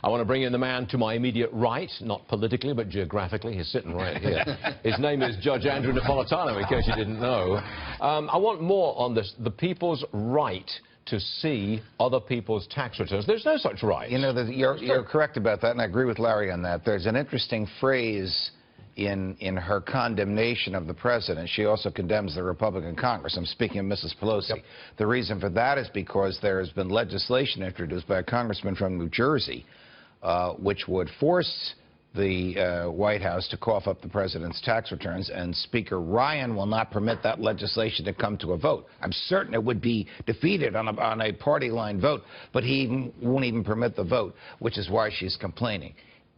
I want to bring in the man to my immediate right, not politically, but geographically. He's sitting right here. His name is Judge Andrew Napolitano, in case you didn't know. I want more on this, the people's right to see other people's tax returns. There's no such right. You know, you're correct about that, and I agree with Larry on that. There's an interesting phrase in her condemnation of the president. She also condemns the Republican Congress. I'm speaking of Mrs. Pelosi. Yep. The reason for that is because there has been legislation introduced by a congressman from New Jersey which would force the White House to cough up the president's tax returns, and Speaker Ryan will not permit that legislation to come to a vote. I'm certain it would be defeated on a party line vote, but he won't even permit the vote, which is why she's complaining.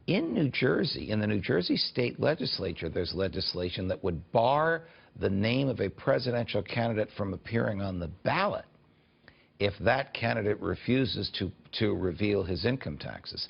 In New Jersey, in the New Jersey state legislature, there's legislation that would bar the name of a presidential candidate from appearing on the ballot if that candidate refuses to reveal his income taxes.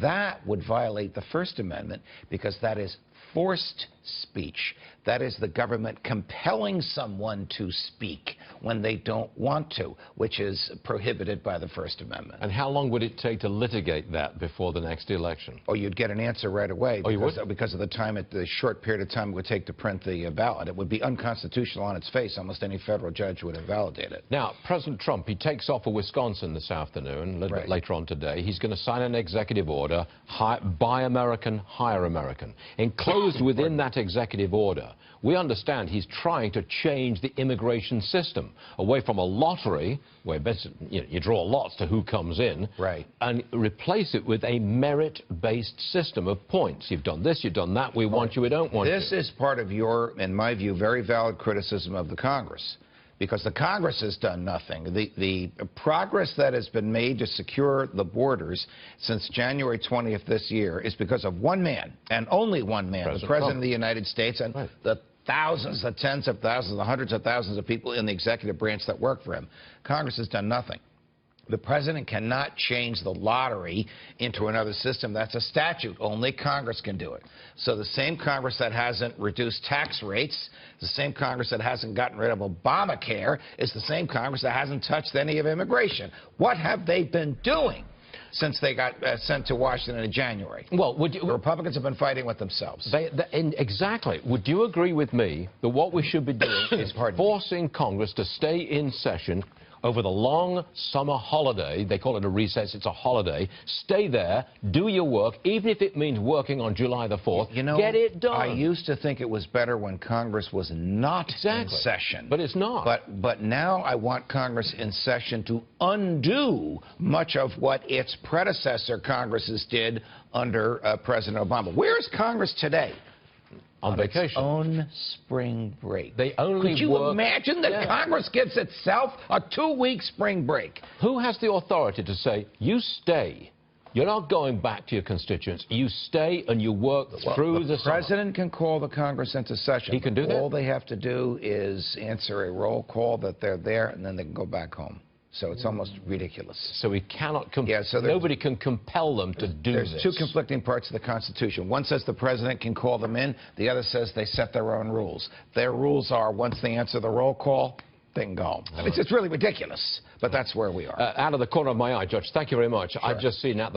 That would violate the First Amendment because that is forced speech. That is the government compelling someone to speak when they don't want to, which is prohibited by the First Amendment. And how long would it take to litigate that before the next election? Oh, you'd get an answer right away. Oh, you would? Because of the short period of time it would take to print the ballot. It would be unconstitutional on its face. Almost any federal judge would invalidate it. Now, President Trump, he takes off for Wisconsin this afternoon, a little bit later on today. He's going to sign an executive order, buy American, hire American. Enclosed within that executive order, we understand he's trying to change the immigration system away from a lottery, where you draw lots to who comes in, and replace it with a merit-based system of points. You've done this, you've done that, we want you, we don't want you. This is part of your, in my view, very valid criticism of the Congress, because the Congress has done nothing. The progress that has been made to secure the borders since January 20th this year is because of one man, and only one man, the President of the United States, and the thousands, the tens of thousands, the hundreds of thousands of people in the executive branch that work for him. Congress has done nothing. The president cannot change the lottery into another system. That's a statute. Only Congress can do it. So the same Congress that hasn't reduced tax rates, the same Congress that hasn't gotten rid of Obamacare, is the same Congress that hasn't touched any of immigration. What have they been doing since they got sent to Washington in January? Well, the Republicans have been fighting with themselves. Exactly. Would you agree with me that what we should be doing is forcing Congress to stay in session over the long summer holiday? They call it a recess, it's a holiday. Stay there, do your work, even if it means working on July the 4th. You know, get it done. I used to think it was better when Congress was not in session. But it's not. But now I want Congress in session to undo much of what its predecessor Congresses did under President Obama. Where is Congress today? On vacation. Its own spring break. They only Could you imagine that Congress gives itself a 2-week spring break? Who has the authority to say, you stay? You're not going back to your constituents. You stay and you work through the summer. The president can call the Congress into session. He can do that? All they have to do is answer a roll call that they're there, and then they can go back home. So it's almost ridiculous. So we cannot, nobody can compel them to do this. There's two conflicting parts of the Constitution. One says the president can call them in. The other says they set their own rules. Their rules are once they answer the roll call, they can go. I mean, it's really ridiculous, but that's where we are. Out of the corner of my eye, Judge, thank you very much. I've just seen out